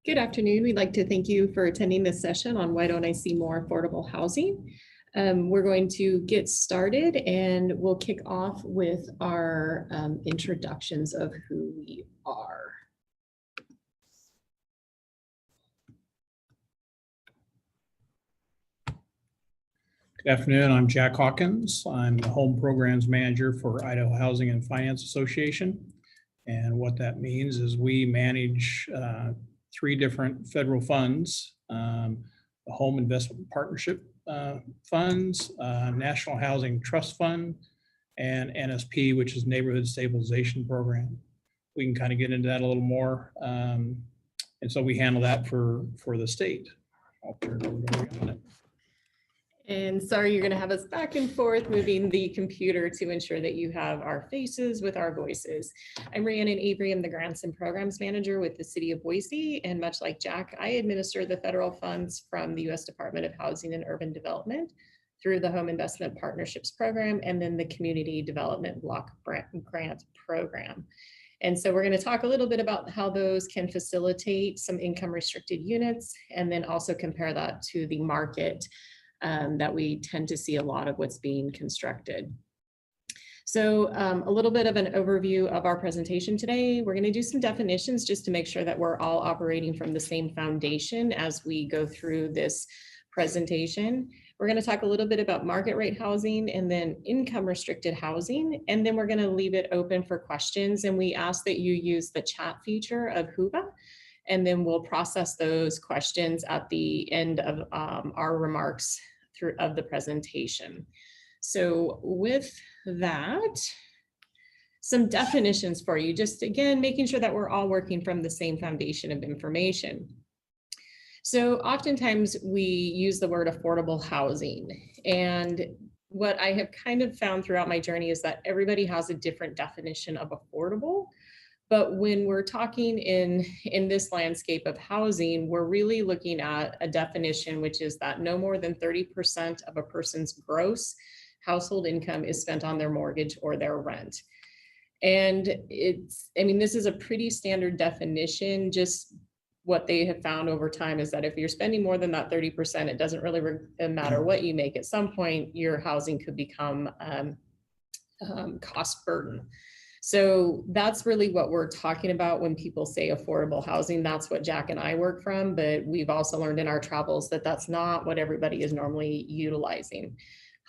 Good afternoon. We'd like to thank you for attending this session on Why Don't I See More Affordable Housing. We're going to get started and we'll kick off with our introductions of who we are. Good afternoon. I'm Jack Hawkins. I'm the Home Programs Manager for Idaho Housing and Finance Association. And what that means is we manage three different federal funds, the Home Investment Partnership funds, National Housing Trust Fund, and NSP, which is Neighborhood Stabilization Program. We can kind of get into that a little more. And so we handle that for the state. I'll turn it over to you on it. And sorry, you're going to have us back and forth moving the computer to ensure that you have our faces with our voices. I'm Rhiannon Avery. I'm the Grants and Programs Manager with the City of Boise. And much like Jack, I administer the federal funds from the U.S. Department of Housing and Urban Development through the Home Investment Partnerships Program and then the Community Development Block Grant Program. And so we're going to talk a little bit about how those can facilitate some income restricted units and then also compare that to the market that we tend to see a lot of what's being constructed. So a little bit of an overview of our presentation today. We're going to do some definitions just to make sure that we're all operating from the same foundation as we go through this presentation. We're going to talk a little bit about market rate housing and then income restricted housing. And then we're going to leave it open for questions. And we ask that you use the chat feature of Whova. And then we'll process those questions at the end of our remarks of the presentation. So with that, some definitions for you, just again, making sure that we're all working from the same foundation of information. So oftentimes we use the word affordable housing, and what I have kind of found throughout my journey is that everybody has a different definition of affordable. But when we're talking in this landscape of housing, we're really looking at a definition, which is that no more than 30% of a person's gross household income is spent on their mortgage or their rent. And this is a pretty standard definition. Just what they have found over time is that if you're spending more than that 30%, it doesn't really matter what you make. At some point, your housing could become cost burden. So that's really what we're talking about when people say affordable housing. That's what Jack and I work from, but we've also learned in our travels that that's not what everybody is normally utilizing.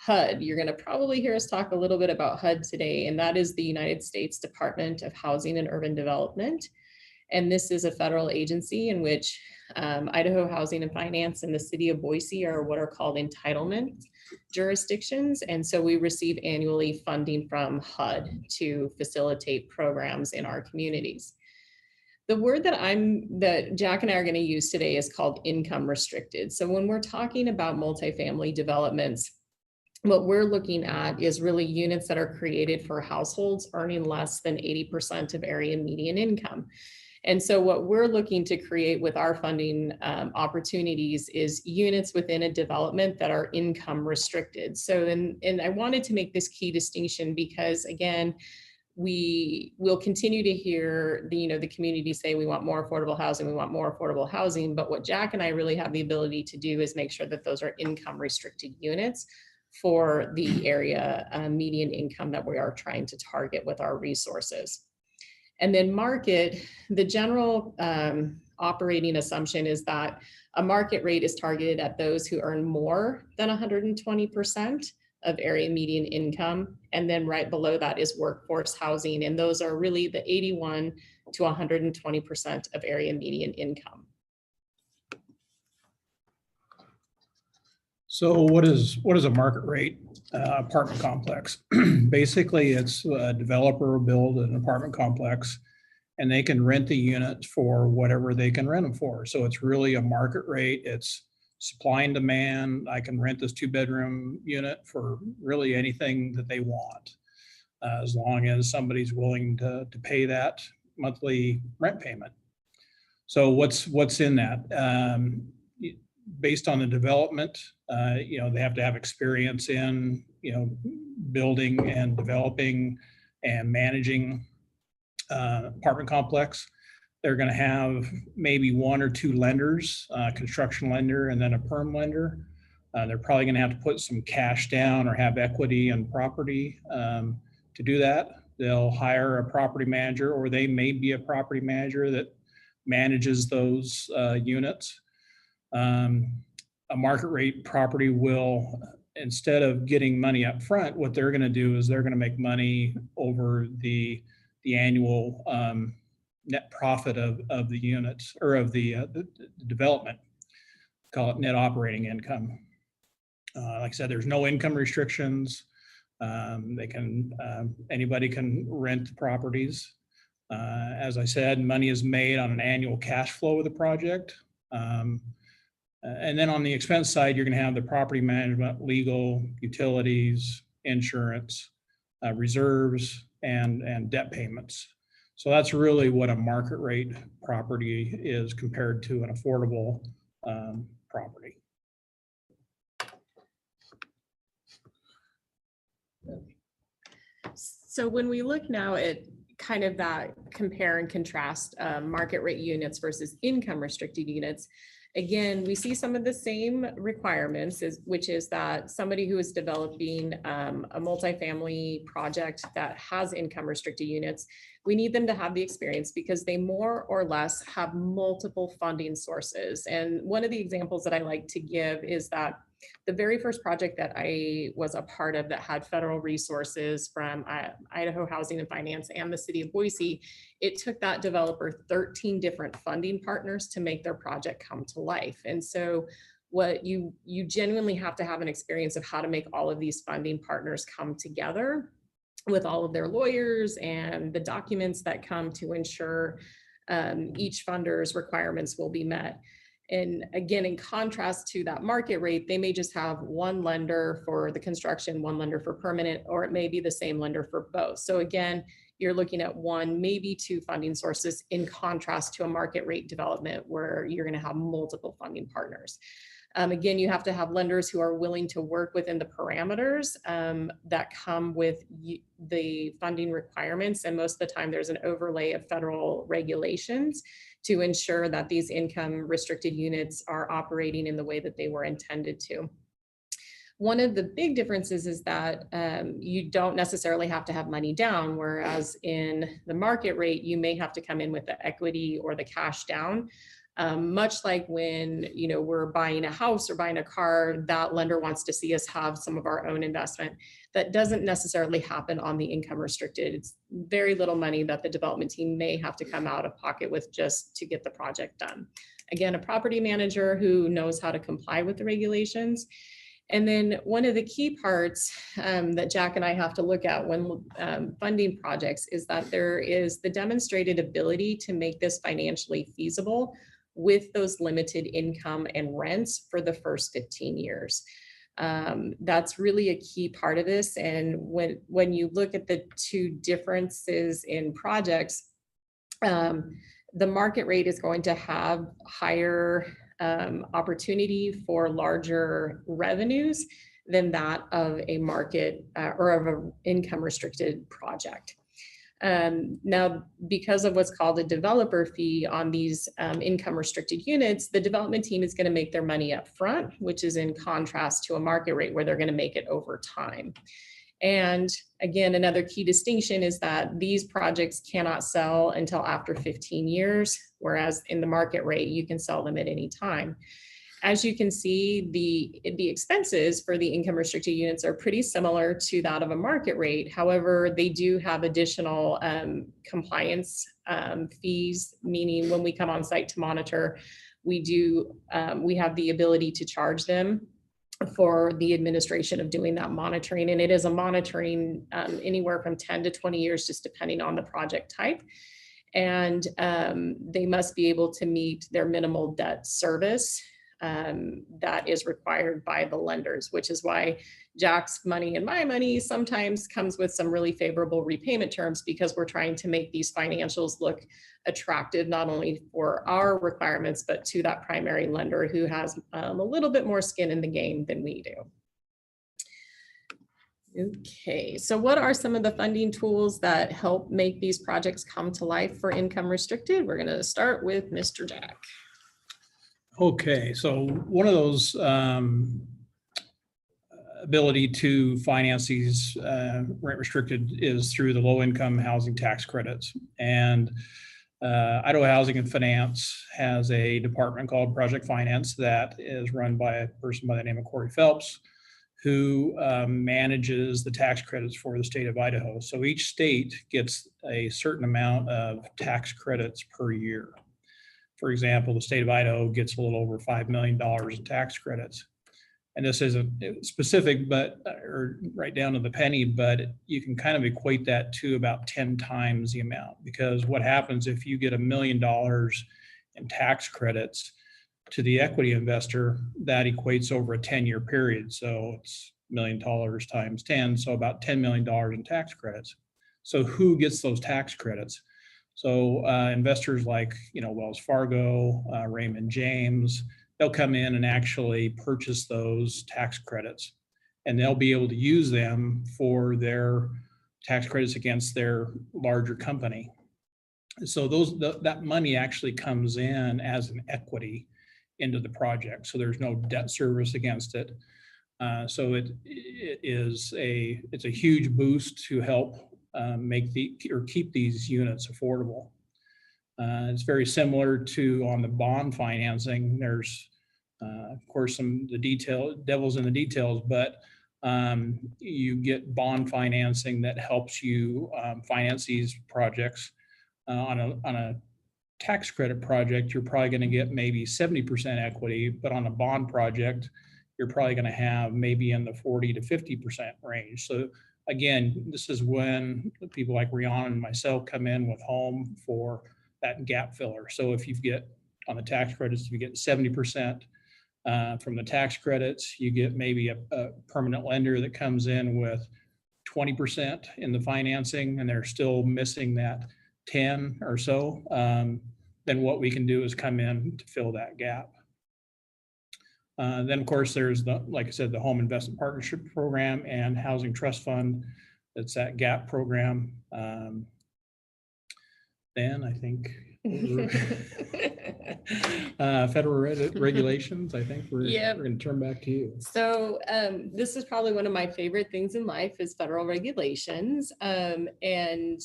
HUD, you're going to probably hear us talk a little bit about HUD today, and that is the United States Department of Housing and Urban Development. And this is a federal agency in which Idaho Housing and Finance and the City of Boise are what are called entitlement jurisdictions. And so we receive annually funding from HUD to facilitate programs in our communities. The word that Jack and I are going to use today is called income restricted. So when we're talking about multifamily developments, what we're looking at is really units that are created for households earning less than 80% of area median income. And so what we're looking to create with our funding opportunities is units within a development that are income restricted. So, and I wanted to make this key distinction because, again, we will continue to hear the community say we want more affordable housing, but what Jack and I really have the ability to do is make sure that those are income restricted units for the area median income that we are trying to target with our resources. And then market, the general operating assumption is that a market rate is targeted at those who earn more than 120% of area median income. And then right below that is workforce housing. And those are really the 81 to 120% of area median income. So what is a market rate apartment complex? Basically, it's a developer will build an apartment complex and they can rent the unit for whatever they can rent them for. So it's really a market rate. It's supply and demand. I can rent this 2-bedroom unit for really anything that they want, as long as somebody's willing to pay that monthly rent payment. So what's in that? Based on the development, they have to have experience in, building and developing and managing apartment complex. They're going to have maybe one or two lenders, construction lender and then a perm lender. They're probably going to have to put some cash down or have equity and property to do that. They'll hire a property manager, or they may be a property manager that manages those units. A market rate property will, instead of getting money up front, what they're going to do is they're going to make money over the annual net profit of the units, or of the development. Call it net operating income. Like I said, there's no income restrictions. Anybody can rent properties. As I said, money is made on an annual cash flow of the project. And then on the expense side, you're going to have the property management, legal, utilities, insurance, reserves, and debt payments. So that's really what a market rate property is compared to an affordable property. So when we look now at kind of that compare and contrast market rate units versus income restricted units, again, we see some of the same requirements, which is that somebody who is developing a multifamily project that has income restricted units, we need them to have the experience because they more or less have multiple funding sources. And one of the examples that I like to give is that the very first project that I was a part of that had federal resources from Idaho Housing and Finance and the city of Boise, it took that developer 13 different funding partners to make their project come to life. And so what you genuinely have to have an experience of how to make all of these funding partners come together with all of their lawyers and the documents that come to ensure each funder's requirements will be met. And again, in contrast to that market rate, they may just have one lender for the construction, one lender for permanent, or it may be the same lender for both. So again, you're looking at one, maybe two funding sources in contrast to a market rate development where you're going to have multiple funding partners. Again, you have to have lenders who are willing to work within the parameters that come with the funding requirements. And most of the time there's an overlay of federal regulations to ensure that these income restricted units are operating in the way that they were intended to. One of the big differences is that you don't necessarily have to have money down, whereas in the market rate, you may have to come in with the equity or the cash down. Much like when we're buying a house or buying a car, that lender wants to see us have some of our own investment. That doesn't necessarily happen on the income restricted. It's very little money that the development team may have to come out of pocket with just to get the project done. Again, a property manager who knows how to comply with the regulations. And then one of the key parts that Jack and I have to look at when funding projects is that there is the demonstrated ability to make this financially feasible with those limited income and rents for the first 15 years. That's really a key part of this. And when you look at the two differences in projects, the market rate is going to have higher opportunity for larger revenues than that of a market or of an income restricted project. Now, because of what's called a developer fee on these income restricted units, the development team is going to make their money up front, which is in contrast to a market rate where they're going to make it over time. And again, another key distinction is that these projects cannot sell until after 15 years, whereas in the market rate, you can sell them at any time. As you can see, the expenses for the income restricted units are pretty similar to that of a market rate. However, they do have additional compliance fees, meaning when we come on site to monitor, we have the ability to charge them for the administration of doing that monitoring. And it is a monitoring anywhere from 10 to 20 years, just depending on the project type. And they must be able to meet their minimal debt service that is required by the lenders, which is why Jack's money and my money sometimes comes with some really favorable repayment terms, because we're trying to make these financials look attractive, not only for our requirements, but to that primary lender who has a little bit more skin in the game than we do. Okay, so what are some of the funding tools that help make these projects come to life for income restricted? We're going to start with Mr. Jack. Okay, so one of those ability to finance these rent restricted is through the low income housing tax credits. And Idaho Housing and Finance has a department called Project Finance that is run by a person by the name of Corey Phelps, who manages the tax credits for the state of Idaho. So each state gets a certain amount of tax credits per year. For example, the state of Idaho gets a little over $5 million in tax credits. And this isn't specific, but or right down to the penny, but you can kind of equate that to about 10 times the amount, because what happens if you get $1 million in tax credits to the equity investor, that equates over a 10-year period. So it's $1 million times 10, so about $10 million in tax credits. So who gets those tax credits? So investors like, Wells Fargo, Raymond James, they'll come in and actually purchase those tax credits, and they'll be able to use them for their tax credits against their larger company. So that money actually comes in as an equity into the project. So there's no debt service against it. So it's a huge boost to help keep these units affordable. It's very similar to on the bond financing. There's, of course, devil's in the details, but you get bond financing that helps you finance these projects. On a tax credit project, you're probably going to get maybe 70% equity, but on a bond project, you're probably going to have maybe in the 40 to 50% range. So again, this is when people like Rihanna and myself come in with home for that gap filler. So if you get on the tax credits, if you get 70% from the tax credits, you get maybe a permanent lender that comes in with 20% in the financing, and they're still missing that 10 or so. Then what we can do is come in to fill that gap. Then of course there's like I said, the Home Investment Partnership Program and Housing Trust Fund. That's that GAP program. Then I think federal regulations. I think we're going to turn back to you. So this is probably one of my favorite things in life is federal regulations. And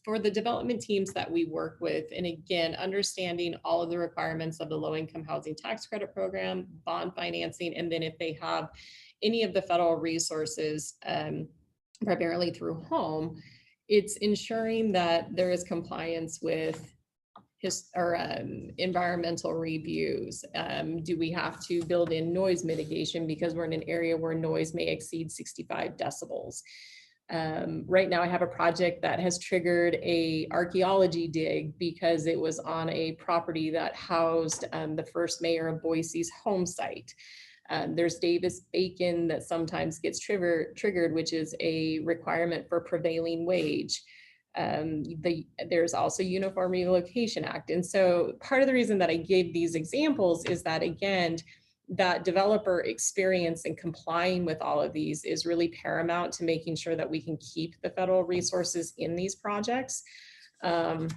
for the development teams that we work with, and again, understanding all of the requirements of the low income housing tax credit program, bond financing, and then if they have any of the federal resources, primarily through home, it's ensuring that there is compliance with environmental reviews. Do we have to build in noise mitigation because we're in an area where noise may exceed 65 decibels? Right now I have a project that has triggered a archaeology dig because it was on a property that housed the first mayor of Boise's home site. There's Davis-Bacon that sometimes gets triggered, which is a requirement for prevailing wage. There's also Uniform Relocation Act. And so part of the reason that I gave these examples is that, again, that developer experience in complying with all of these is really paramount to making sure that we can keep the federal resources in these projects. And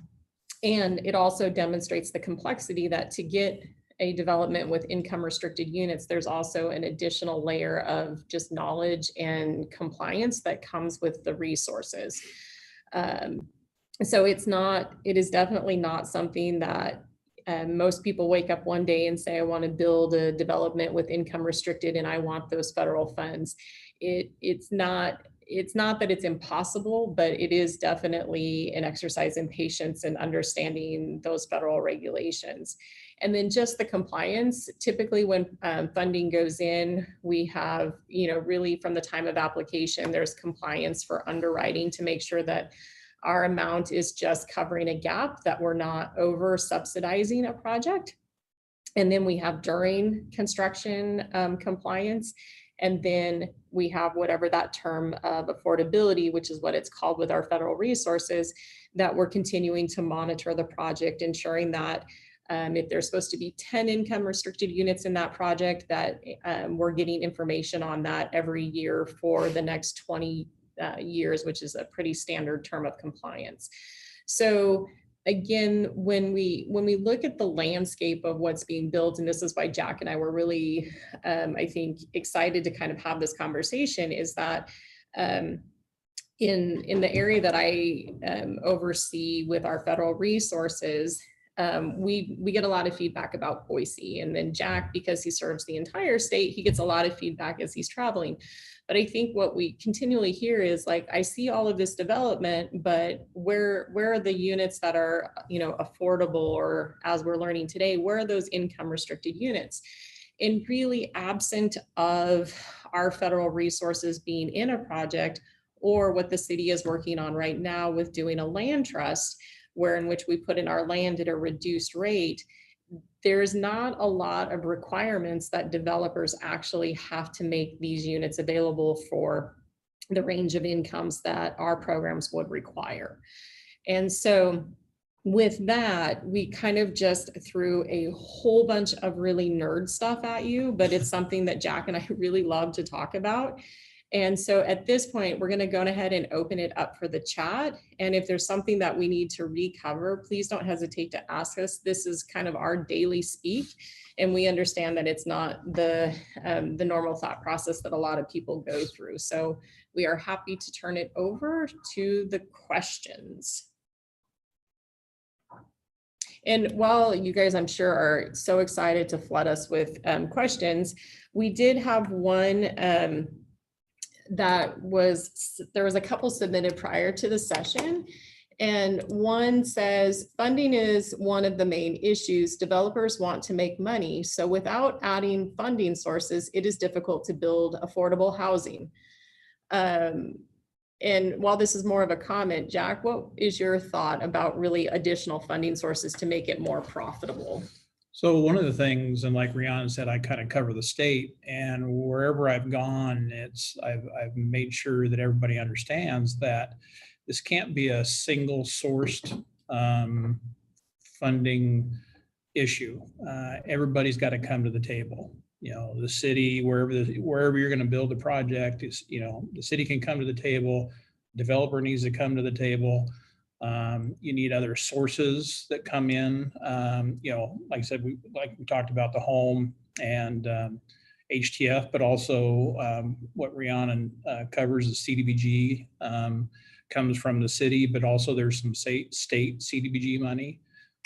it also demonstrates the complexity that to get a development with income restricted units, there's also an additional layer of just knowledge and compliance that comes with the resources. So it is definitely not something that most people wake up one day and say, I want to build a development with income restricted and I want those federal funds. It's not that it's impossible, but it is definitely an exercise in patience and understanding those federal regulations. And then just the compliance, typically when funding goes in, we have, really from the time of application, there's compliance for underwriting to make sure that our amount is just covering a gap, that we're not over subsidizing a project. And then we have during construction compliance. And then we have whatever that term of affordability, which is what it's called with our federal resources, that we're continuing to monitor the project, ensuring that If there's supposed to be 10 income restricted units in that project, that we're getting information on that every year for the next 20 years, which is a pretty standard term of compliance. So again, when we look at the landscape of what's being built, and this is why Jack and I were really, I think, excited to kind of have this conversation, is that in the area that I oversee with our federal resources, we get a lot of feedback about Boise. And then Jack, because he serves the entire state, he gets a lot of feedback as he's traveling. But I think what we continually hear is like, I see all of this development, but where are the units that are, affordable, or as we're learning today, where are those income restricted units? And really, absent of our federal resources being in a project, or what the city is working on right now with doing a land trust, where in which we put in our land at a reduced rate, there's not a lot of requirements that developers actually have to make these units available for the range of incomes that our programs would require. And so with that, we kind of just threw a whole bunch of really nerd stuff at you, but it's something that Jack and I really love to talk about. And so at this point, we're going to go ahead and open it up for the chat. And if there's something that we need to recover, please don't hesitate to ask us. This is kind of our daily speak. And we understand that it's not the normal thought process that a lot of people go through. So we are happy to turn it over to the questions. And while you guys, I'm sure, are so excited to flood us with questions, we did have one there was a couple submitted prior to the session. And one says, funding is one of the main issues. Developers want to make money. So without adding funding sources, it is difficult to build affordable housing. And while this is more of a comment, Jack, what is your thought about really additional funding sources to make it more profitable? So one of the things, and like Rihanna said, I kind of cover the state, and wherever I've gone, I've made sure that everybody understands that this can't be a single sourced funding issue. Everybody's got to come to the table. The city, wherever you're going to build a project, is the city can come to the table. Developer needs to come to the table. You need other sources that come in. Like I said, we talked about the home and HTF, but also what Rhiannon covers is CDBG, comes from the city, but also there's some state CDBG money.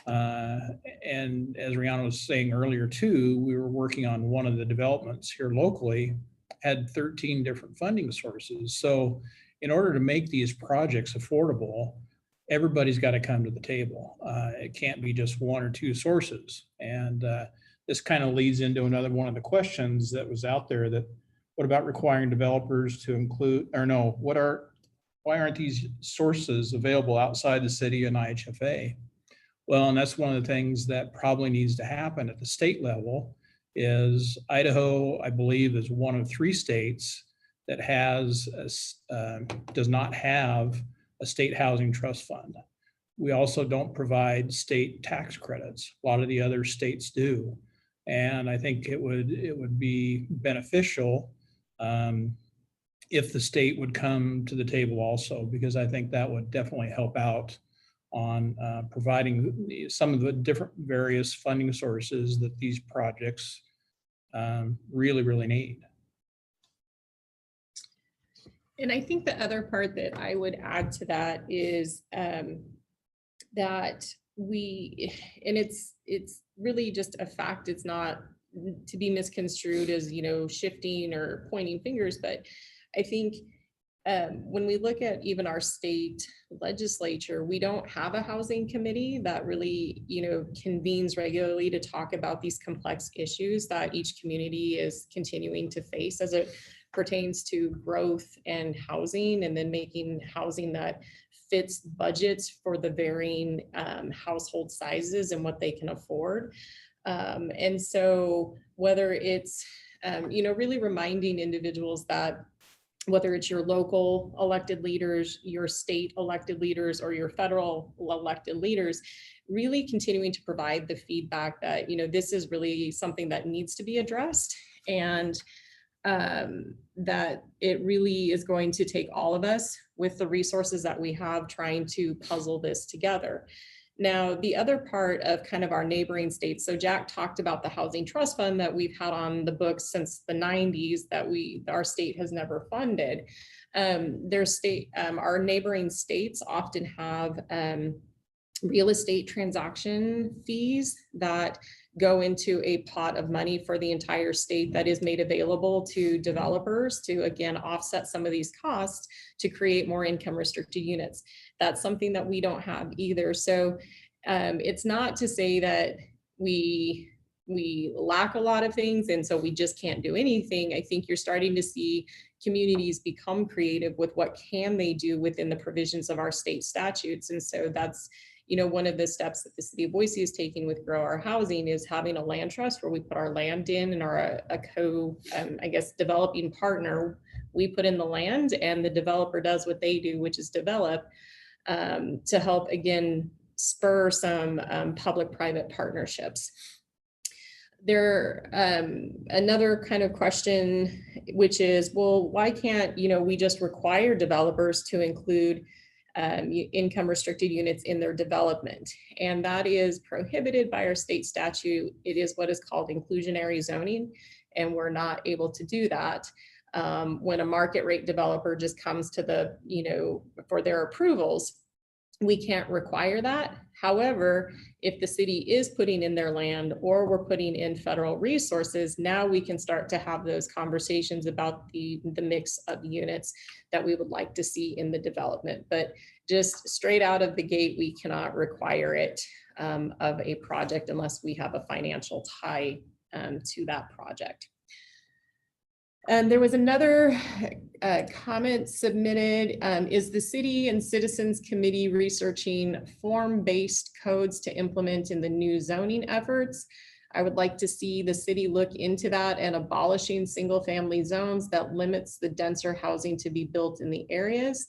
And as Rihanna was saying earlier too, we were working on one of the developments here locally, had 13 different funding sources. So in order to make these projects affordable, everybody's got to come to the table. It can't be just one or two sources. And this kind of leads into another one of the questions that was out there, that what about requiring developers to include, or no, why aren't these sources available outside the city and IHFA? Well, and that's one of the things that probably needs to happen at the state level. Is Idaho, I believe, is one of 3 states that does not have a state housing trust fund. We also don't provide state tax credits. A lot of the other states do. And I think it would be beneficial if the state would come to the table also, because I think that would definitely help out on providing some of the different various funding sources that these projects really, really need. And I think the other part that I would add to that is that it's really just a fact. It's not to be misconstrued as, shifting or pointing fingers, but I think when we look at even our state legislature, we don't have a housing committee that really, convenes regularly to talk about these complex issues that each community is continuing to face as it pertains to growth and housing, and then making housing that fits budgets for the varying household sizes and what they can afford. And so whether it's, really reminding individuals that whether it's your local elected leaders, your state elected leaders, or your federal elected leaders, really continuing to provide the feedback that, this is really something that needs to be addressed, and that it really is going to take all of us with the resources that we have trying to puzzle this together. Now, the other part of kind of our neighboring states, so Jack talked about the Housing Trust Fund that we've had on the books since the 90s that our state has never funded. Our neighboring states often have real estate transaction fees that go into a pot of money for the entire state that is made available to developers to, again, offset some of these costs to create more income restricted units. That's something that we don't have either. So it's not to say that we lack a lot of things and so we just can't do anything. I think you're starting to see communities become creative with what can they do within the provisions of our state statutes. And so that's, one of the steps that the city of Boise is taking with Grow Our Housing is having a land trust where we put our land in and are developing partner. We put in the land and the developer does what they do, which is develop, to help, again, spur some public-private partnerships. There, another kind of question, which is, well, why can't, we just require developers to include income restricted units in their development? And that is prohibited by our state statute. It is what is called inclusionary zoning, and we're not able to do that. When a market rate developer just comes to for their approvals, we can't require that. However, if the city is putting in their land or we're putting in federal resources, now we can start to have those conversations about the mix of units that we would like to see in the development. But just straight out of the gate, we cannot require it of a project unless we have a financial tie to that project. And there was another comment submitted. Is the City and Citizens Committee researching form-based codes to implement in the new zoning efforts? I would like to see the city look into that and abolishing single-family zones that limits the denser housing to be built in the areas.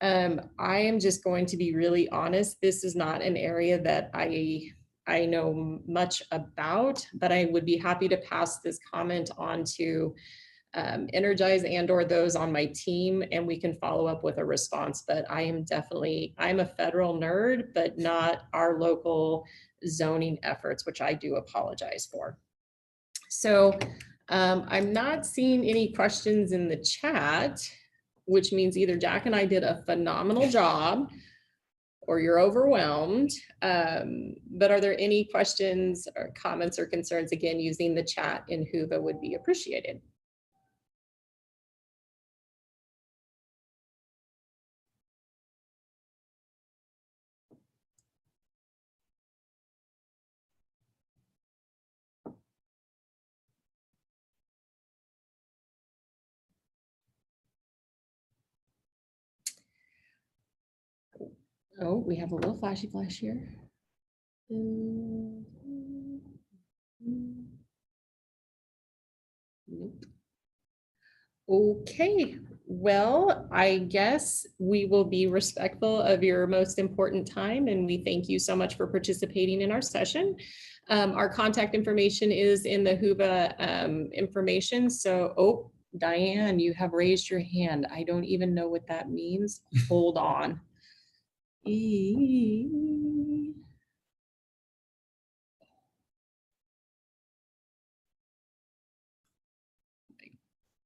I am just going to be really honest. This is not an area that I know much about, but I would be happy to pass this comment on to Energize or those on my team, and we can follow up with a response. But I'm a federal nerd, but not our local zoning efforts, which I do apologize for. So I'm not seeing any questions in the chat, which means either Jack and I did a phenomenal job or you're overwhelmed. But are there any questions or comments or concerns? Again, using the chat in Whova would be appreciated. Oh, we have a little flashy flash here. Nope. Okay, well, I guess we will be respectful of your most important time, and we thank you so much for participating in our session. Our contact information is in the Whova information. So, Diane, you have raised your hand. I don't even know what that means. Hold on.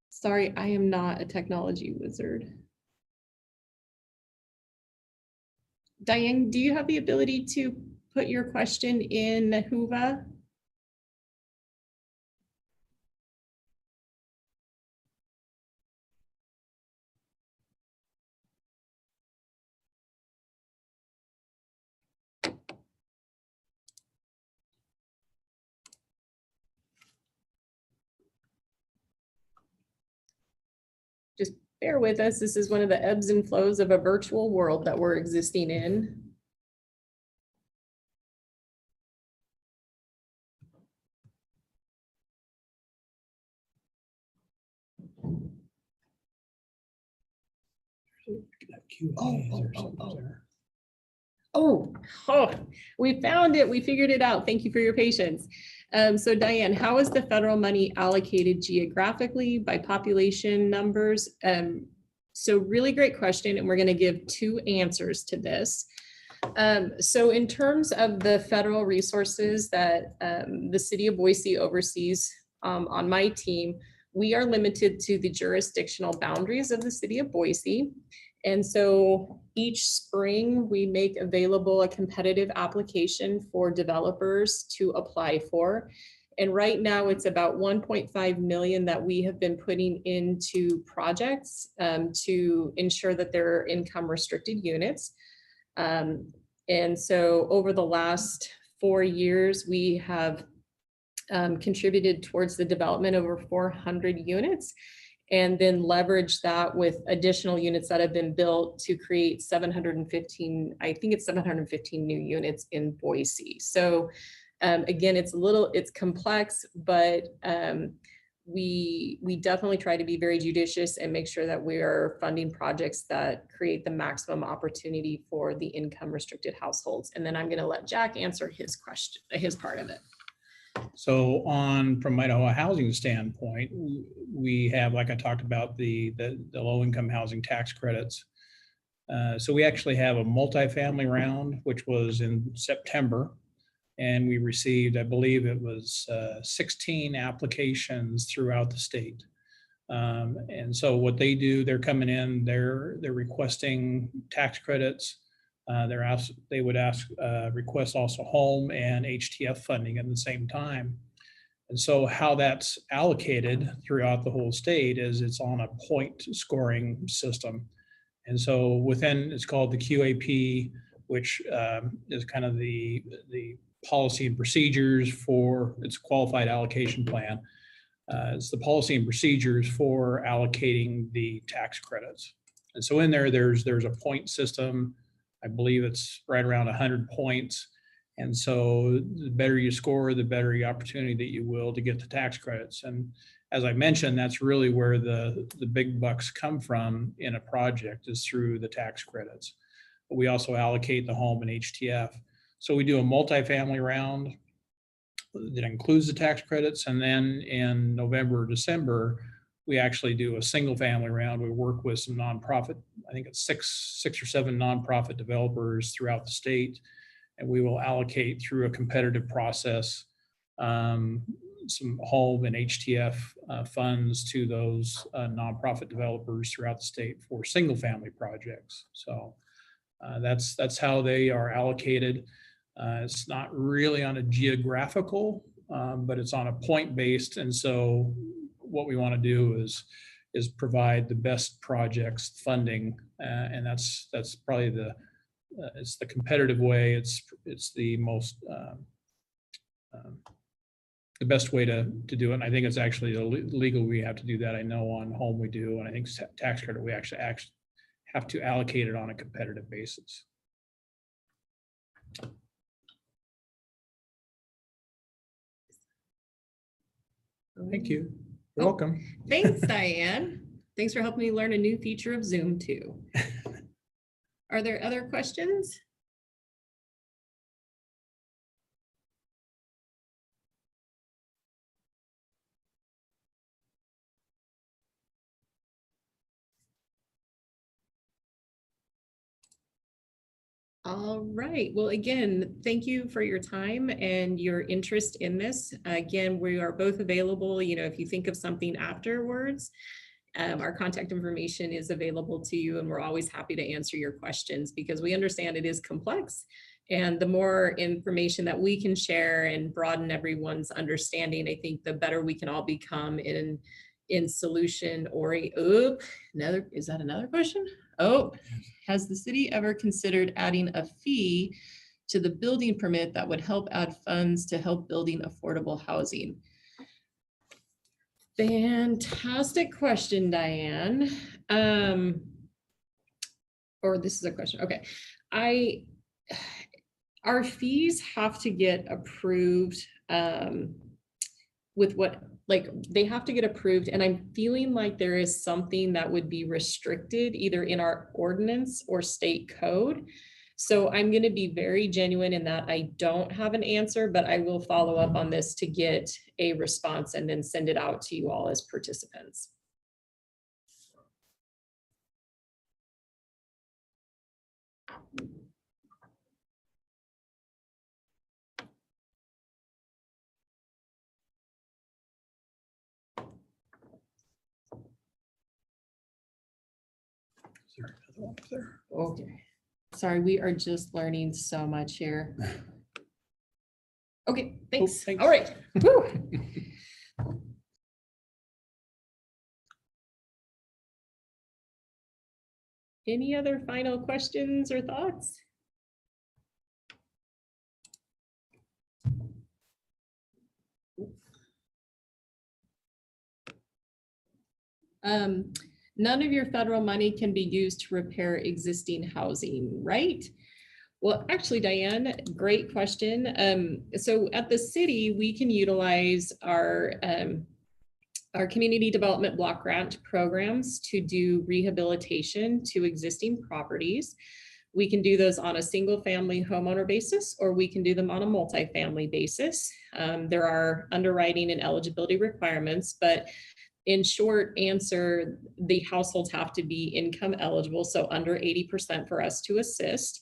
Sorry, I am not a technology wizard. Diane, do you have the ability to put your question in Whova? Just bear with us. This is one of the ebbs and flows of a virtual world that we're existing in. Oh, we found it. We figured it out. Thank you for your patience. So Diane, how is the federal money allocated geographically by population numbers? So really great question, and we're going to give two answers to this. So in terms of the federal resources that the city of Boise oversees on my team, we are limited to the jurisdictional boundaries of the city of Boise. And so each spring we make available a competitive application for developers to apply for. And right now it's about 1.5 million that we have been putting into projects to ensure that they're income restricted units. And so over the last 4 years, we have contributed towards the development of over 400 units, and then leverage that with additional units that have been built to create 715, I think it's 715 new units in Boise. So again, it's complex, but we definitely try to be very judicious and make sure that we are funding projects that create the maximum opportunity for the income restricted households. And then I'm going to let Jack answer his question, his part of it. So from Idaho housing standpoint, we have, like I talked about, the low income housing tax credits. So we actually have a multifamily round, which was in September. And we received, I believe it was 16 applications throughout the state. And so what they do, they're coming in, they're requesting tax credits. They would request also home and HTF funding at the same time. And so how that's allocated throughout the whole state is it's on a point scoring system. And so within, it's called the QAP, which is kind of the policy and procedures for its qualified allocation plan. It's the policy and procedures for allocating the tax credits. And so in there's a point system. I believe it's right around 100 points. And so the better you score, the better the opportunity that you will to get the tax credits. And as I mentioned, that's really where the big bucks come from in a project, is through the tax credits. But we also allocate the home and HTF. So we do a multifamily round that includes the tax credits. And then in November or December, we actually do a single family round. We work with some nonprofit, I think it's six or seven nonprofit developers throughout the state. And we will allocate through a competitive process some home and HTF funds to those nonprofit developers throughout the state for single family projects. So that's how they are allocated. It's not really on a geographical, but it's on a point based. And so what we want to do is provide the best projects funding, and that's probably it's the competitive way. It's the most the best way to do it. And I think it's actually legal. We have to do that. I know on home we do, and I think tax credit we actually have to allocate it on a competitive basis. Thank you. You're welcome. Thanks, Diane. Thanks for helping me learn a new feature of Zoom too. Are there other questions? All right. Well, again, thank you for your time and your interest in this. Again, we are both available. You know, if you think of something afterwards, our contact information is available to you, and we're always happy to answer your questions because we understand it is complex. And the more information that we can share and broaden everyone's understanding, I think the better we can all become in solution or is that another question? Oh, has the city ever considered adding a fee to the building permit that would help add funds to help building affordable housing? Fantastic question, Diane. Or this is a question. Okay. Our fees have to get approved with what, like, they have to get approved, and I'm feeling like there is something that would be restricted either in our ordinance or state code. So I'm going to be very genuine in that I don't have an answer, but I will follow up on this to get a response and then send it out to you all as participants. Is there another one up there? Okay. Sorry, we are just learning so much here. Okay, thanks. thanks. All right. Woo. Any other final questions or thoughts? None of your federal money can be used to repair existing housing, right? Well, actually, Diane, great question. So at the city, we can utilize our community development block grant programs to do rehabilitation to existing properties. We can do those on a single family homeowner basis, or we can do them on a multifamily basis. There are underwriting and eligibility requirements, but in short answer, the households have to be income eligible, so under 80% for us to assist.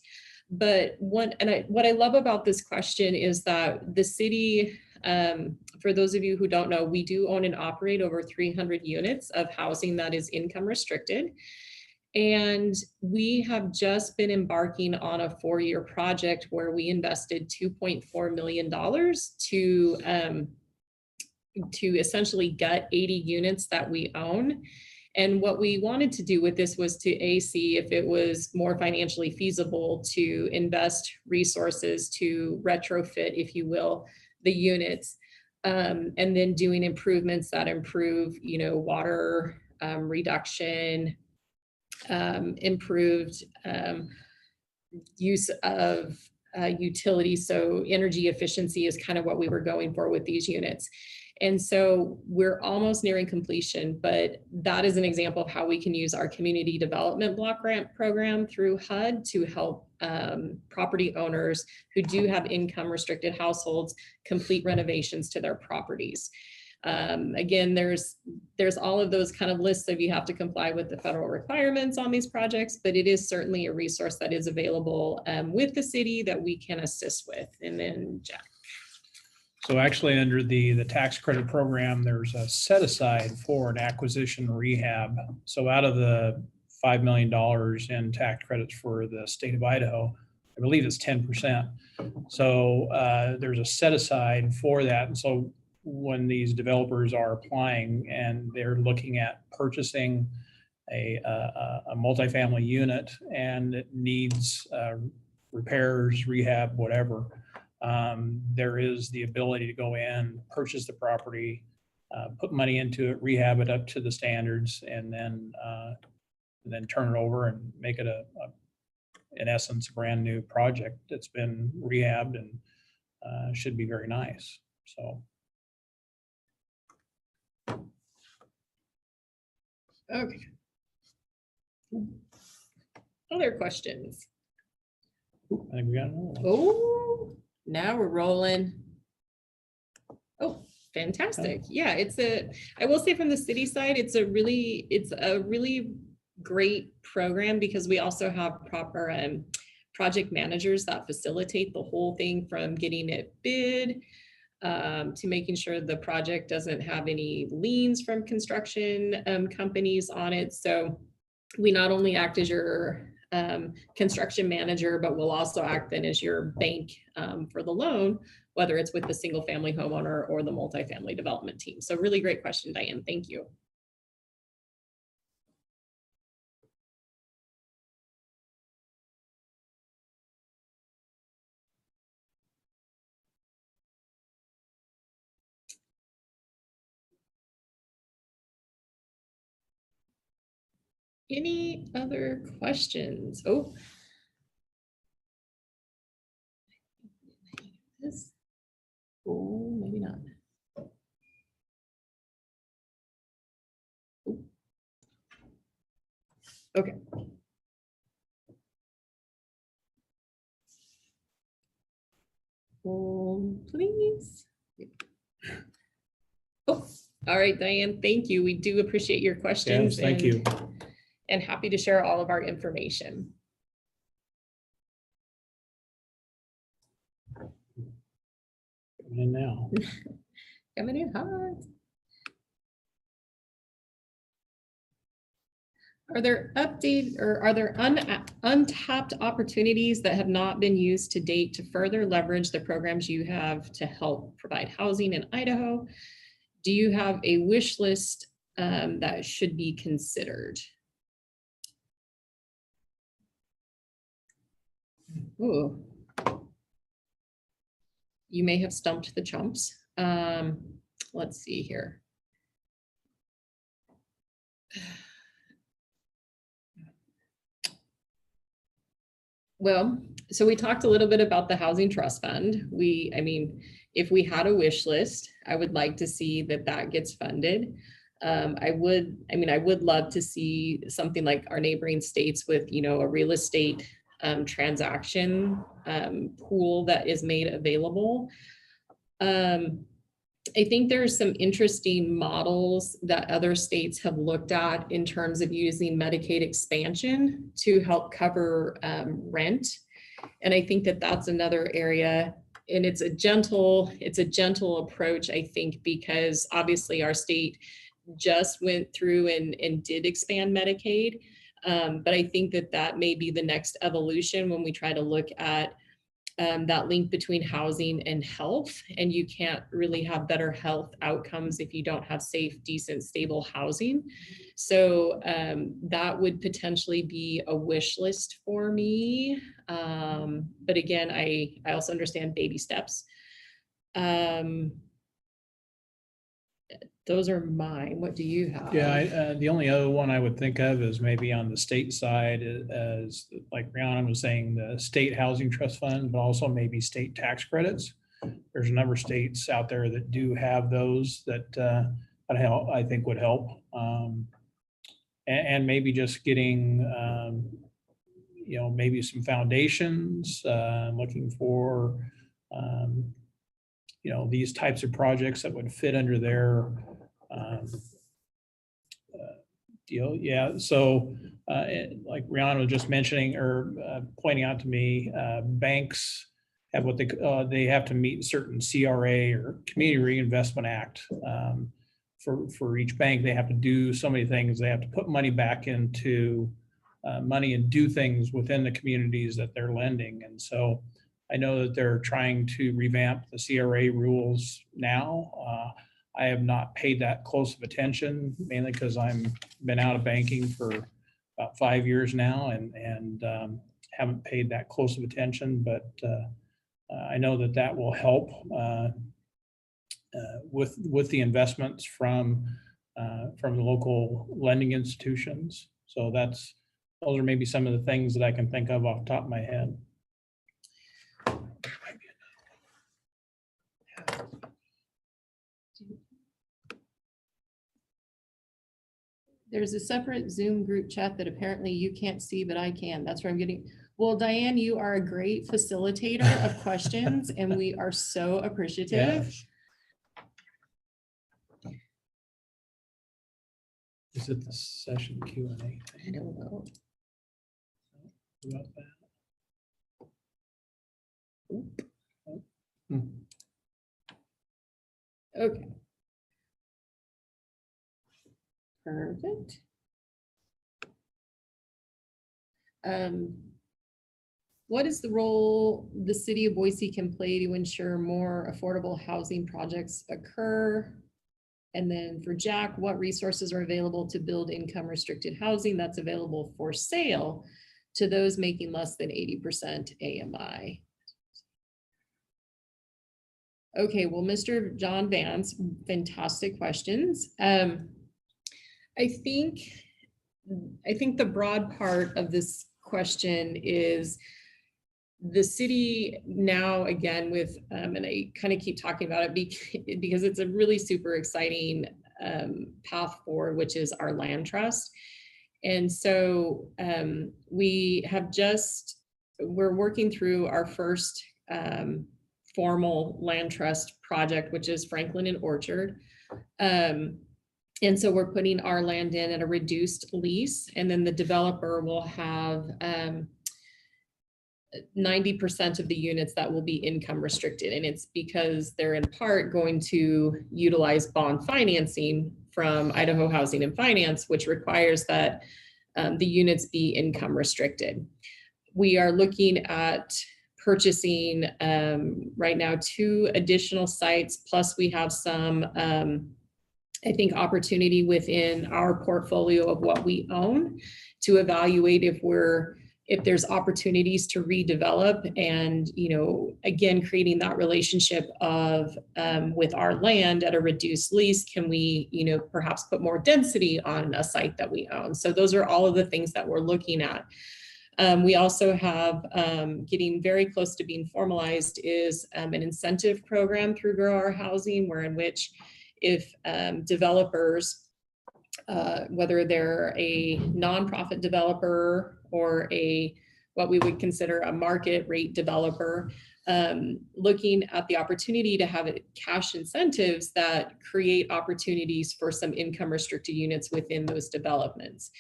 But what I love about this question is that the city, for those of you who don't know, we do own and operate over 300 units of housing that is income restricted. And we have just been embarking on a 4-year project where we invested $2.4 million to essentially gut 80 units that we own. And what we wanted to do with this was to see if it was more financially feasible to invest resources to retrofit, if you will, the units, and then doing improvements that improve, water reduction, improved use of utilities. So energy efficiency is kind of what we were going for with these units. And so we're almost nearing completion, but that is an example of how we can use our community development block grant program through HUD to help property owners who do have income restricted households complete renovations to their properties. Again, there's all of those kind of lists of you have to comply with the federal requirements on these projects, but it is certainly a resource that is available with the city that we can assist with. And then Jack. So actually under the tax credit program, there's a set aside for an acquisition rehab. So out of the $5 million in tax credits for the state of Idaho, I believe it's 10%. So there's a set aside for that. And so when these developers are applying and they're looking at purchasing a multifamily unit and it needs repairs, rehab, whatever, there is the ability to go in, purchase the property, put money into it, rehab it up to the standards, and then turn it over and make it in essence, a brand new project that's been rehabbed and should be very nice. So. Okay. Other questions? I think we got another one. Oh, now we're rolling. Oh, fantastic. Yeah, I will say from the city side, it's a really great program because we also have proper project managers that facilitate the whole thing from getting it bid to making sure the project doesn't have any liens from construction companies on it. So we not only act as your construction manager, but we'll also act then as your bank for the loan, whether it's with the single family homeowner or the multifamily development team. So really great question, Diane. Thank you. Any other questions? Oh. Oh, maybe not. Okay. Please. Oh, all right, Diane, thank you. We do appreciate your questions. Yes, thank you. And happy to share all of our information. Coming in now. Coming in hot. Are there untapped opportunities that have not been used to date to further leverage the programs you have to help provide housing in Idaho? Do you have a wish list that should be considered? Ooh. You may have stumped the chumps. Let's see here. Well, so we talked a little bit about the Housing Trust Fund. I mean, if we had a wish list, I would like to see that gets funded. I would love to see something like our neighboring states with, a real estate transaction pool that is made available. I think there's some interesting models that other states have looked at in terms of using Medicaid expansion to help cover rent. And I think that's another area, and it's a gentle approach, I think, because obviously our state just went through and did expand Medicaid. But I think that may be the next evolution when we try to look at that link between housing and health. And you can't really have better health outcomes if you don't have safe, decent, stable housing. So that would potentially be a wish list for me. But again, I also understand baby steps. Those are mine. What do you have? Yeah, the only other one I would think of is maybe on the state side, as like Brianna was saying, the state housing trust fund, but also maybe state tax credits. There's a number of states out there that do have those that I think would help. And maybe just getting, maybe some foundations, looking for, these types of projects that would fit under their deal. Yeah. So like Rihanna was just mentioning or pointing out to me, banks have what they have to meet certain CRA or Community Reinvestment Act. For each bank, they have to do so many things. They have to put money back into money and do things within the communities that they're lending. And so I know that they're trying to revamp the CRA rules now. I have not paid that close of attention, mainly because I've been out of banking for about 5 years now and haven't paid that close of attention. But I know that will help with the investments from the local lending institutions. So those are maybe some of the things that I can think of off the top of my head. There's a separate Zoom group chat that apparently you can't see, but I can. That's where I'm getting. Well, Diane, you are a great facilitator of questions, and we are so appreciative. Yes. Is it the session Q&A thing? I don't know. About that? Hmm. Okay. Perfect. What is the role the city of Boise can play to ensure more affordable housing projects occur? And then for Jack, what resources are available to build income restricted housing that's available for sale to those making less than 80% AMI? Okay, well, Mr. John Vance, fantastic questions. I think the broad part of this question is the city now, again, with, and I kind of keep talking about it because it's a really super exciting path forward, which is our land trust. And so we're working through our first formal land trust project, which is Franklin and Orchard. And so we're putting our land in at a reduced lease, and then the developer will have 90% of the units that will be income restricted. And it's because they're in part going to utilize bond financing from Idaho Housing and Finance, which requires that the units be income restricted. We are looking at purchasing right now 2 additional sites, plus we have some, I think, opportunity within our portfolio of what we own to evaluate if there's opportunities to redevelop, and, you know, again, creating that relationship of with our land at a reduced lease, can we, you know, perhaps put more density on a site that we own? So those are all of the things that we're looking at. We also have, getting very close to being formalized, is an incentive program through Grow Our Housing, in which if developers, whether they're a nonprofit developer or what we would consider a market rate developer, looking at the opportunity to have cash incentives that create opportunities for some income restricted units within those developments.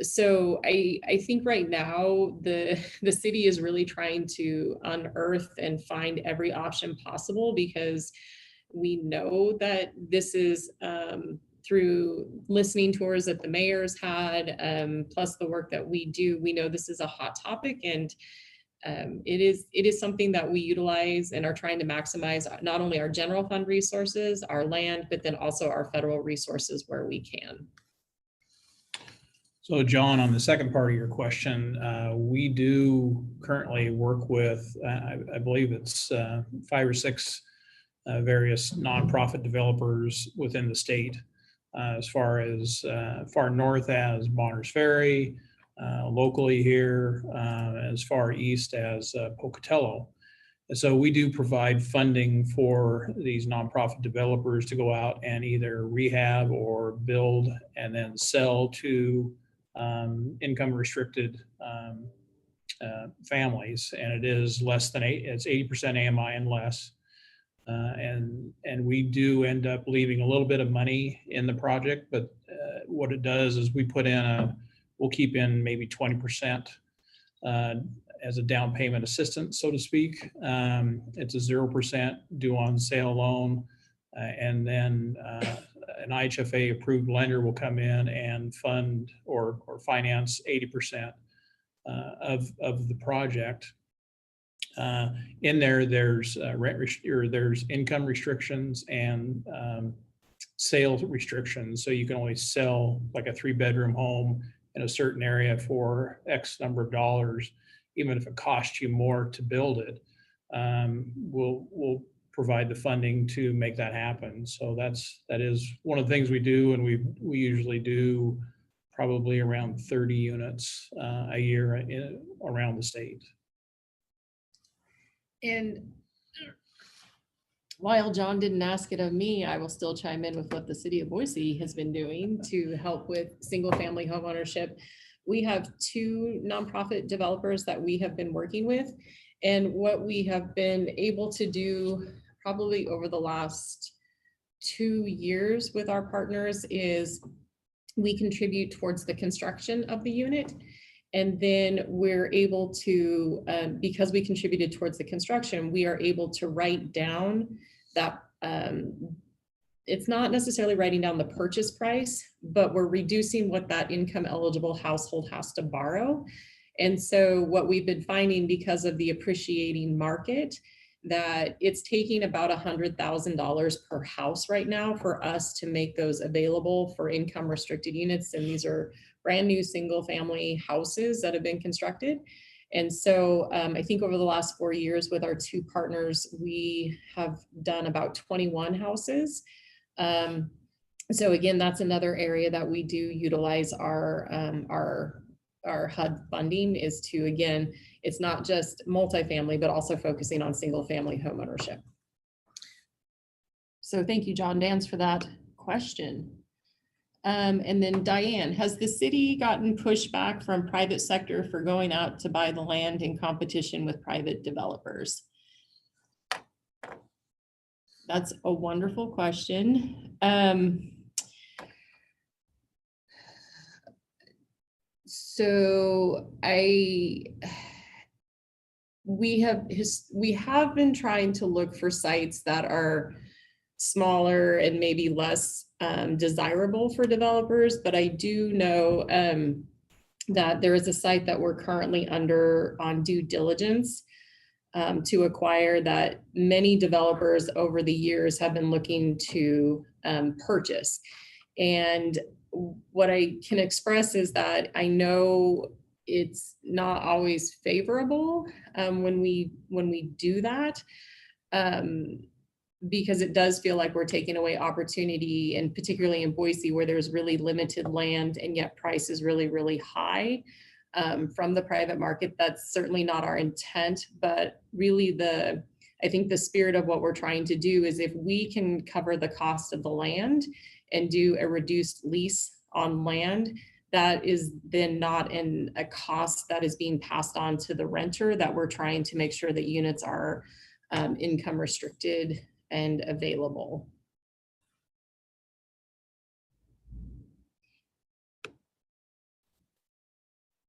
So I think right now the city is really trying to unearth and find every option possible, because we know that this is through listening tours that the mayor's had, plus the work that we do, we know this is a hot topic, and it is something that we utilize and are trying to maximize not only our general fund resources, our land, but then also our federal resources where we can. So John, on the second part of your question, we do currently work with, I believe it's 5 or 6 various nonprofit developers within the state, as far north as Bonners Ferry, locally here, as far east as Pocatello. And so we do provide funding for these nonprofit developers to go out and either rehab or build and then sell to income restricted families. And it is less than it's 80% AMI and less. And we do end up leaving a little bit of money in the project, but what it does is we'll keep in maybe 20% as a down payment assistance, so to speak. It's a 0% due on sale loan, and then an IHFA approved lender will come in and fund or finance 80% of the project. In there's there's income restrictions and sales restrictions. So you can only sell like a 3-bedroom home in a certain area for X number of dollars, even if it costs you more to build it. We'll provide the funding to make that happen. So that is one of the things we do, and we usually do probably around 30 units a year around the state. And while John didn't ask it of me, I will still chime in with what the city of Boise has been doing to help with single family home ownership. We have 2 nonprofit developers that we have been working with. And what we have been able to do probably over the last 2 years with our partners is we contribute towards the construction of the unit. And then we're able to, because we contributed towards the construction, we are able to write down that, it's not necessarily writing down the purchase price, but we're reducing what that income eligible household has to borrow. And so what we've been finding, because of the appreciating market, that it's taking about $100,000 per house right now for us to make those available for income restricted units. And these are brand new single family houses that have been constructed. And so I think over the last 4 years with our 2 partners, we have done about 21 houses. So again, that's another area that we do utilize our HUD funding, is to, again, it's not just multifamily, but also focusing on single family home ownership. So thank you, John Dance, for that question. And then Diane, has the city gotten pushback from private sector for going out to buy the land in competition with private developers? That's a wonderful question. So we have been trying to look for sites that are smaller and maybe less desirable for developers, but I do know that there is a site that we're currently on due diligence to acquire that many developers over the years have been looking to purchase. And what I can express is that I know it's not always favorable when we do that, because it does feel like we're taking away opportunity, and particularly in Boise where there's really limited land and yet price is really, really high from the private market. That's certainly not our intent, but really I think the spirit of what we're trying to do is if we can cover the cost of the land and do a reduced lease on land, that is then not a cost that is being passed on to the renter, that we're trying to make sure that units are income restricted and available.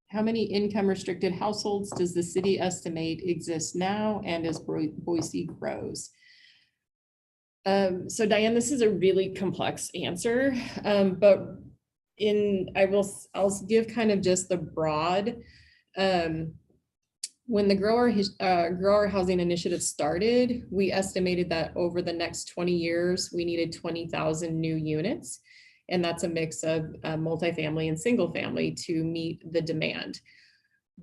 How many income restricted households does the city estimate exist now and as Boise grows? So Diane, this is a really complex answer, but I'll give kind of just the broad. When the grower housing initiative started, we estimated that over the next 20 years, we needed 20,000 new units. And that's a mix of multifamily and single family to meet the demand.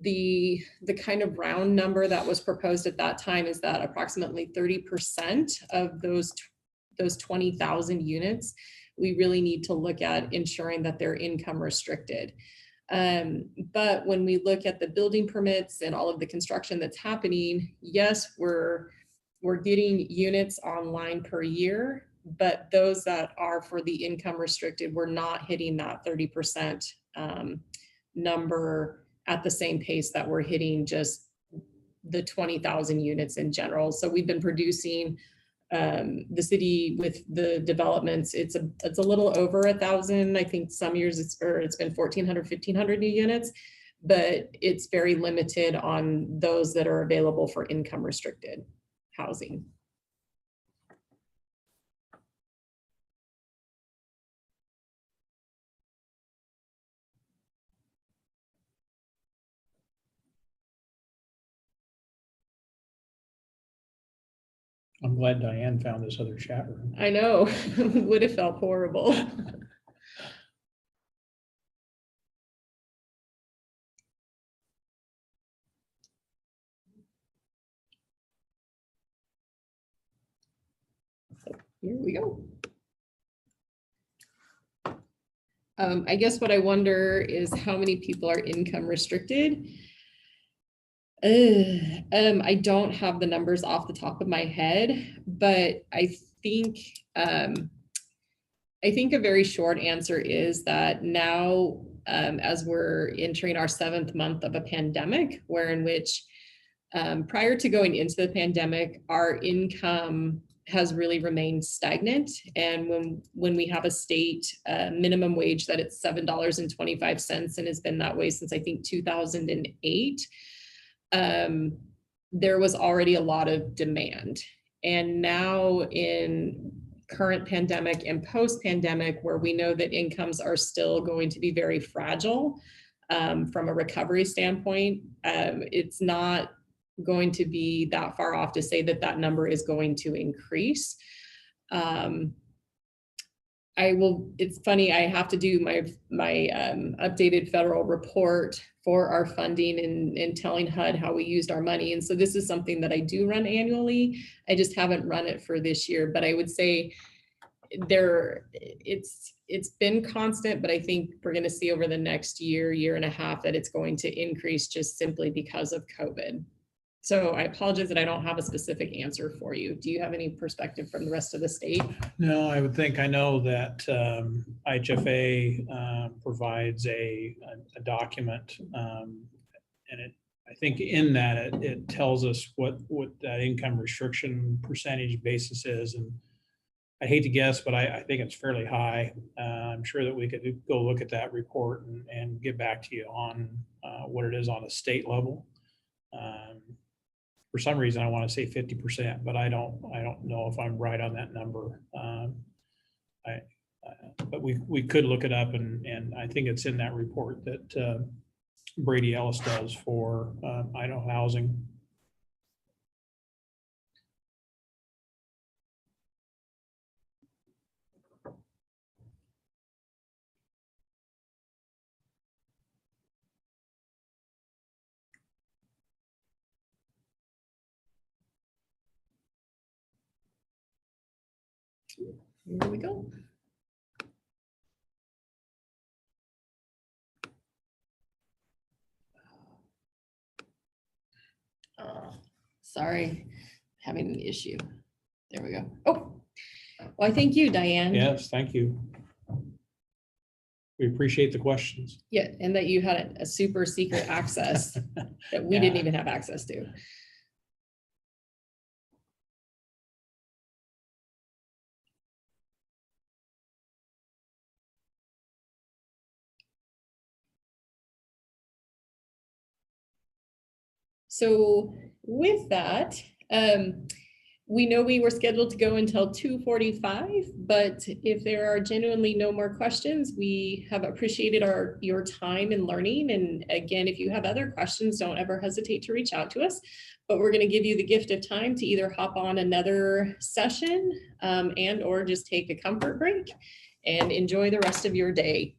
The kind of round number that was proposed at that time is that approximately 30% of those 20,000 units, we really need to look at ensuring that they're income restricted. But when we look at the building permits and all of the construction that's happening, yes, we're getting units online per year, but those that are for the income restricted, we're not hitting that 30% number at the same pace that we're hitting just the 20,000 units in general. So we've been producing the city with the developments, it's a little over 1,000. I think some years it's been 1,400, 1,500 new units, but it's very limited on those that are available for income restricted housing. I'm glad Diane found this other chat room. I know, would have felt horrible. Here we go. I guess what I wonder is how many people are income restricted. I don't have the numbers off the top of my head, but I think a very short answer is that now, as we're entering our 7th month of a pandemic, in which prior to going into the pandemic, our income has really remained stagnant. And when we have a state minimum wage that it's $7.25 and has been that way since I think 2008, there was already a lot of demand. And now in current pandemic and post-pandemic, where we know that incomes are still going to be very fragile from a recovery standpoint, it's not going to be that far off to say that that number is going to increase. It's funny, I have to do my updated federal report for our funding and telling HUD how we used our money. And so this is something that I do run annually. I just haven't run it for this year, but I would say it's been constant, but I think we're going to see over the next year and a half that it's going to increase just simply because of COVID. So I apologize that I don't have a specific answer for you. Do you have any perspective from the rest of the state? No, I would think, I know that IHFA provides a document. And I think in that, it tells us what that income restriction percentage basis is. And I hate to guess, but I think it's fairly high. I'm sure that we could go look at that report and get back to you on what it is on a state level. For some reason, I want to say 50%, but I don't know if I'm right on that number. But we could look it up, and I think it's in that report that Brady Ellis does for Idaho Housing. Here we go. Sorry, having an issue. There we go. Oh, well, I thank you, Diane. Yes, thank you. We appreciate the questions. Yeah, and that you had a super secret access that we didn't even have access to. So with that, we know we were scheduled to go until 2:45, but if there are genuinely no more questions, we have appreciated your time and learning. And again, if you have other questions, don't ever hesitate to reach out to us. But we're going to give you the gift of time to either hop on another session and or just take a comfort break and enjoy the rest of your day.